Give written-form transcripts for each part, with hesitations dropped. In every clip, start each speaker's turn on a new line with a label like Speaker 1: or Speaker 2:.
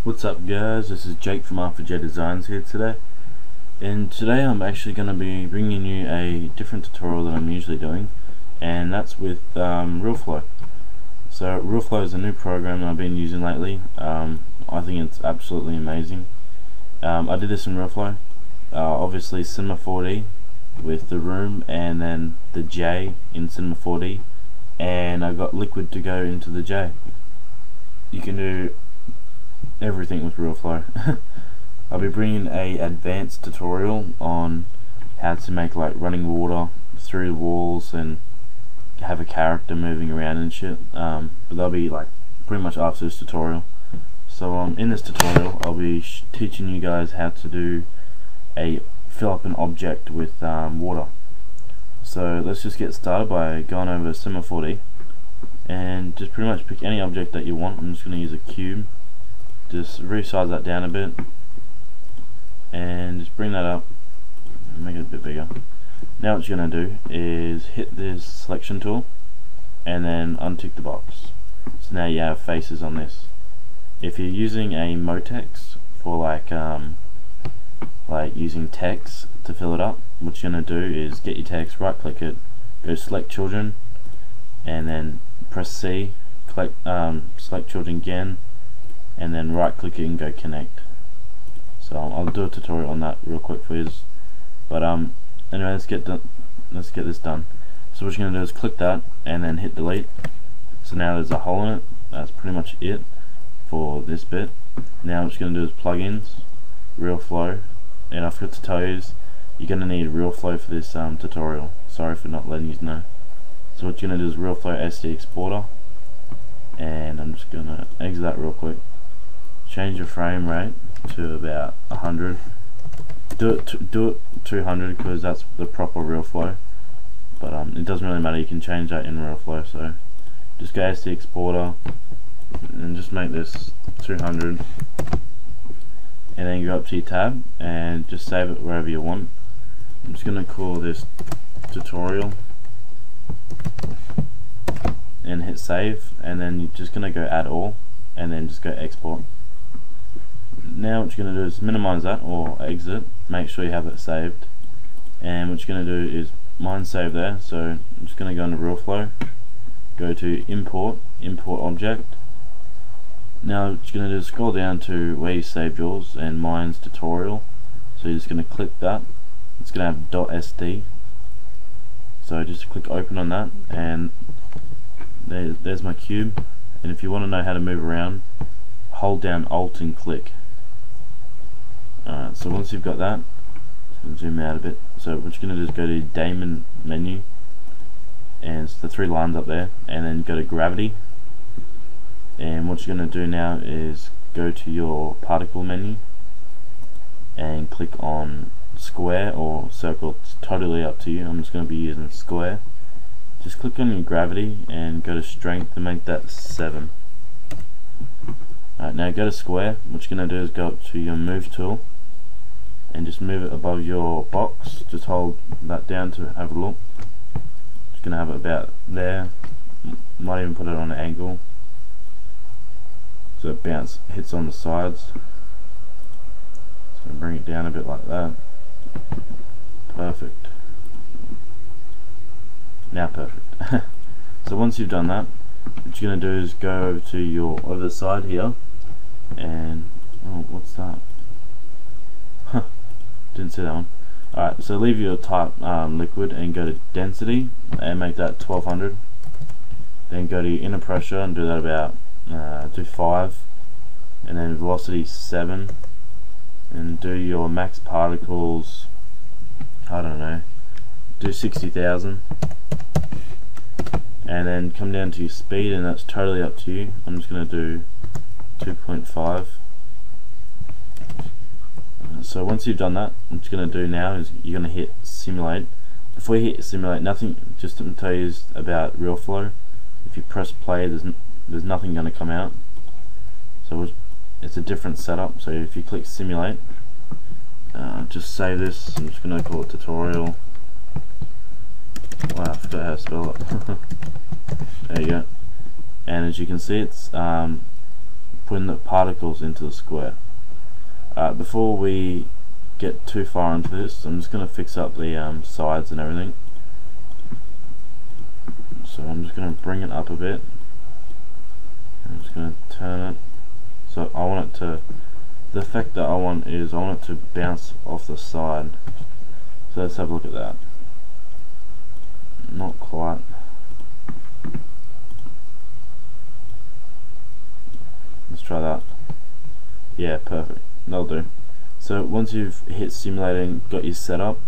Speaker 1: What's up guys, this is Jake from RJ Designs here today, and today I'm actually going to be bringing you a different tutorial than I'm usually doing, and that's with RealFlow. So RealFlow is a new program that I've been using lately. I think it's absolutely amazing. I did this in RealFlow, obviously Cinema 4D with the room and then the J in Cinema 4D, and I got liquid to go into the J. You can do everything with RealFlow. I'll be bringing a advanced tutorial on how to make like running water through the walls and have a character moving around and shit, but that'll be like pretty much after this tutorial. So in this tutorial I'll be teaching you guys how to fill up an object with water. So let's just get started by going over Cinema 4D and just pretty much pick any object that you want. I'm just going to use a cube. Just resize that down a bit and just bring that up and make it a bit bigger. Now what you're going to do is hit this selection tool and then untick the box. So now you have faces on this. If you're using a Motex for like using text to fill it up, what you're going to do is get your text, right click it, go select children, and then press C, select children again, and then right click it and go connect. So I'll do a tutorial on that real quick for you, but anyway, let's get this done. So what you're going to do is click that and then hit delete. So now there's a hole in it. That's pretty much it for this bit. Now what you're going to do is plugins, RealFlow, and I forgot to tell you is you're going to need RealFlow for this tutorial. Sorry for not letting you know. So what you're going to do is RealFlow SD exporter, and I'm just going to exit that real quick. Change your frame rate to about 100. Do it 200 because that's the proper RealFlow. But it doesn't really matter. You can change that in RealFlow. So just go SD exporter and just make this 200, and then go up to your tab and just save it wherever you want. I'm just going to call this tutorial and hit save, and then you're just going to go add all and then just go export. Now what you're going to do is minimize that or exit, make sure you have it saved, and what you're going to do is mine's saved there, so I'm just going to go into RealFlow, go to import object. Now what you're going to do is scroll down to where you saved yours, and mine's tutorial, so you're just going to click that. It's going to have .sd, so just click open on that, and there's my cube. And if you want to know how to move around, hold down Alt and click. Alright, so once you've got that, zoom out a bit. So what you're going to do is go to Daemon menu, and it's the three lines up there, and then go to gravity. And what you're going to do now is go to your particle menu and click on square or circle. It's totally up to you. I'm just going to be using square. Just click on your gravity and go to strength and make that 7. Alright, now go to square. What you're going to do is go up to your move tool and just move it above your box. Just hold that down to have a look. Just going to have it about there. Might even put it on an angle so it hits on the sides. Just going to bring it down a bit like that. Perfect. Now perfect. So once you've done that, what you're going to do is go over to your other side here, and oh, what's that? Huh, didn't see that one. Alright, so leave your type liquid and go to density and make that 1200. Then go to your inner pressure and do that about do 5, and then velocity 7, and do your max particles, I don't know, do 60,000. And then come down to your speed, and that's totally up to you. I'm just going to do 2.5. So once you've done that, what you're going to do now is you're going to hit simulate. Before you hit simulate, nothing, just to tell you about RealFlow, if you press play, there's nothing going to come out. So it's a different setup. So if you click simulate, just save this. I'm just going to call it tutorial. Wow, I forgot how to spell it. There you go. And as you can see, it's putting the particles into the square. Before we get too far into this, I'm just going to fix up the sides and everything. So I'm just going to bring it up a bit. I'm just going to turn it. So I want it to, the effect that I want is I want it to bounce off the side. So let's have a look at that. Not quite. Let's try that. Yeah, perfect. That'll do. So once you've hit simulating, got your setup,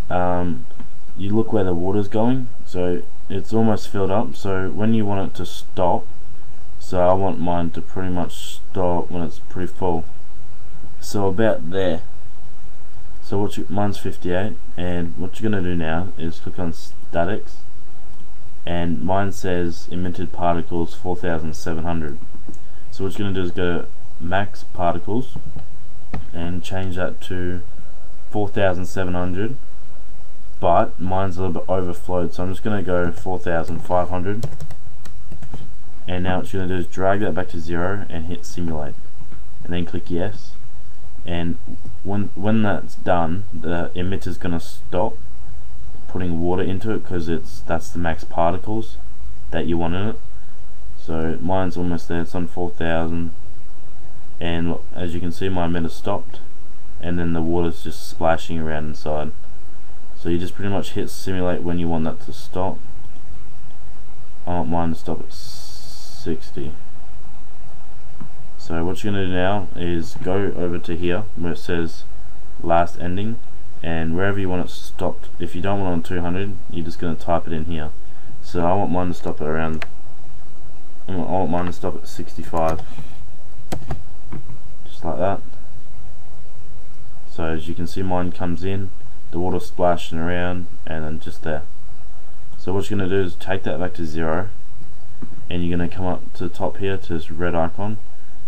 Speaker 1: you look where the water's going. So it's almost filled up. So when you want it to stop, so I want mine to pretty much stop when it's pretty full. So about there. So mine's 58, and what you're going to do now is click on statics, and mine says emitted particles 4,700. So what you're going to do is go to max particles and change that to 4,700, but mine's a little bit overflowed, so I'm just going to go 4,500. And now what you're going to do is drag that back to 0 and hit simulate, and then click yes. And when that's done, the emitter's going to stop putting water into it, because that's the max particles that you want in it. So mine's almost there, it's on 4,000, and look, as you can see, my emitter stopped, and then the water's just splashing around inside. So you just pretty much hit simulate when you want that to stop. I want mine to stop at 60. So what you're going to do now is go over to here where it says last ending, and wherever you want it stopped, if you don't want it on 200, you're just going to type it in here. So I want mine to stop at around, I want mine to stop at 65, just like that. So as you can see, mine comes in, the water splashing around, and then just there. So what you're going to do is take that back to 0, and you're going to come up to the top here to this red icon,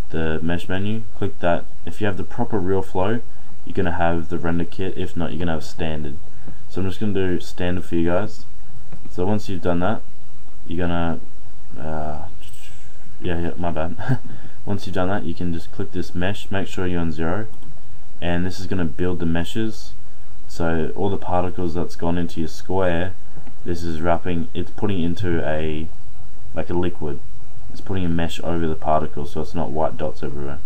Speaker 1: the mesh menu, click that. If you have the proper RealFlow, you're going to have the render kit. If not, you're going to have standard. So I'm just going to do standard for you guys. So once you've done that, you're going to yeah, my bad. Once you've done that, you can just click this mesh, make sure you're on 0, and this is going to build the meshes. So all the particles that's gone into your square, this is wrapping, it's putting into a, like a liquid. It's putting a mesh over the particles, so it's not white dots everywhere.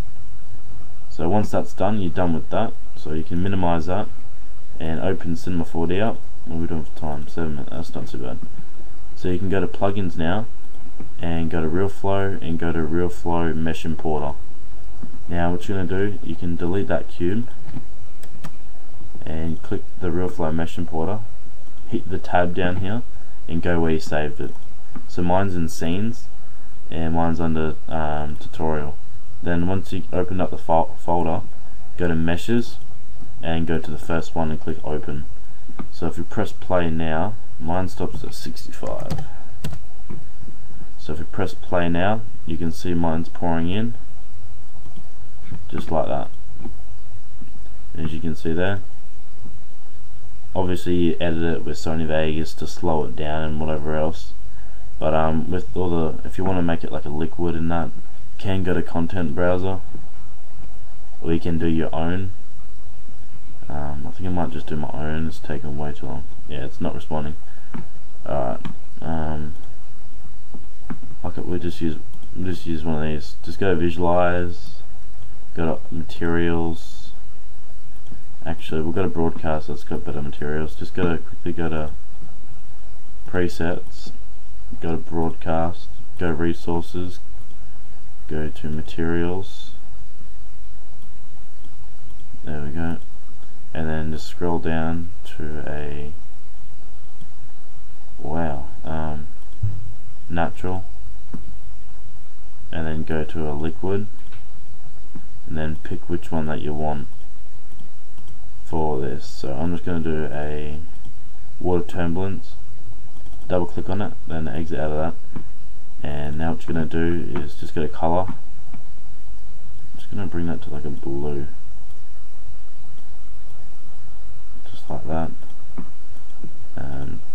Speaker 1: So once that's done, you're done with that. So you can minimize that and open Cinema 4D up. What are we doing for time? 7 minutes. That's not too bad. So you can go to plugins now and go to RealFlow and go to RealFlow Mesh Importer. Now what you're going to do, you can delete that cube and click the RealFlow Mesh Importer, hit the tab down here and go where you saved it. So mine's in scenes, and mine's under tutorial. Then once you open up the folder, go to meshes and go to the first one and click open. So if you press play now, mine stops at 65. So if you press play now, you can see mine's pouring in just like that. As you can see there, obviously you edit it with Sony Vegas to slow it down and whatever else. But with all the, if you want to make it like a liquid and that, you can go to content browser, or you can do your own. I think I might just do my own. It's taking way too long. Yeah, it's not responding. Alright. Okay, we'll just use one of these. Just go to visualize, go to materials. Actually, we'll go to broadcast. That's got better materials. Just quickly go to presets. Go to broadcast, go to resources, go to materials, there we go, and then just scroll down to a, wow, natural, and then go to a liquid, and then pick which one that you want for this. So I'm just going to do a water turbulence. Double click on it, then exit out of that, and now what you're going to do is just go to color. I'm just going to bring that to like a blue, just like that.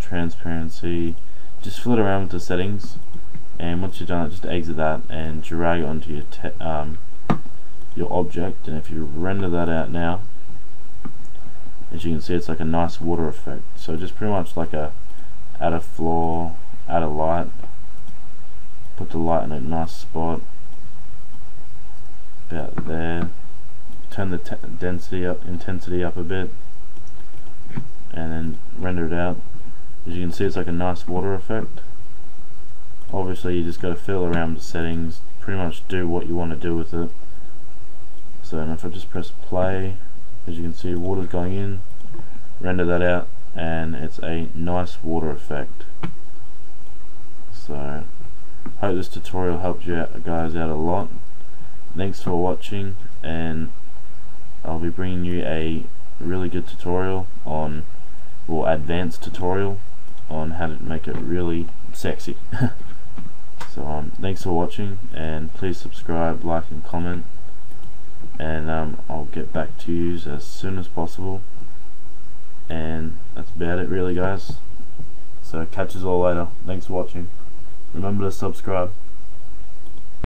Speaker 1: Transparency, just fill it around with the settings. and once you're done, just exit that and drag it onto your object. And if you render that out now, as you can see, it's like a nice water effect. So just pretty much like add a floor, add a light, put the light in a nice spot about there, turn the intensity up a bit, and then render it out. As you can see, it's like a nice water effect. Obviously you just got to fiddle around with the settings, pretty much do what you want to do with it. So if I just press play, as you can see, water's going in, render that out, and it's a nice water effect. So hope this tutorial helped you guys out a lot. Thanks for watching, and I'll be bringing you a really good tutorial on, or advanced tutorial on how to make it really sexy. So thanks for watching, and please subscribe, like and comment, and I'll get back to you as soon as possible. And that's about it really, guys. So catch us all later. Thanks for watching. Remember to subscribe.